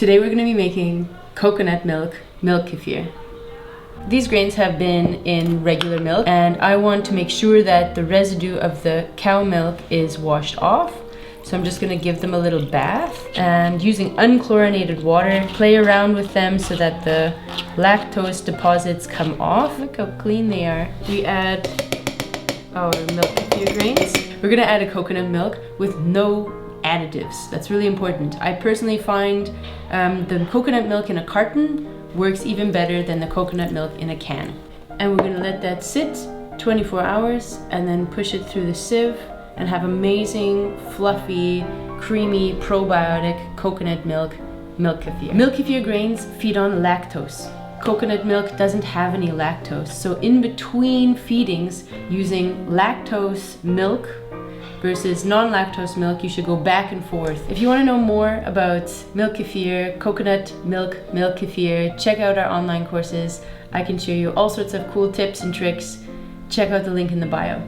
Today we're going to be making coconut milk kefir. These grains have been in regular milk and I want to make sure that the residue of the cow milk is washed off. So I'm just going to give them a little bath and using unchlorinated water, play around with them so that the lactose deposits come off. Look how clean they are. We add our milk kefir grains. We're going to add a coconut milk with no additives. That's really important. I personally find the coconut milk in a carton works even better than the coconut milk in a can. And we're going to let that sit 24 hours and then push it through the sieve and have amazing, fluffy, creamy, probiotic coconut milk kefir. Milk kefir grains feed on lactose. Coconut milk doesn't have any lactose, so in between feedings using lactose milk versus non-lactose milk, you should go back and forth. If you want to know more about milk kefir, coconut milk kefir, check out our online courses. I can show you all sorts of cool tips and tricks. Check out the link in the bio.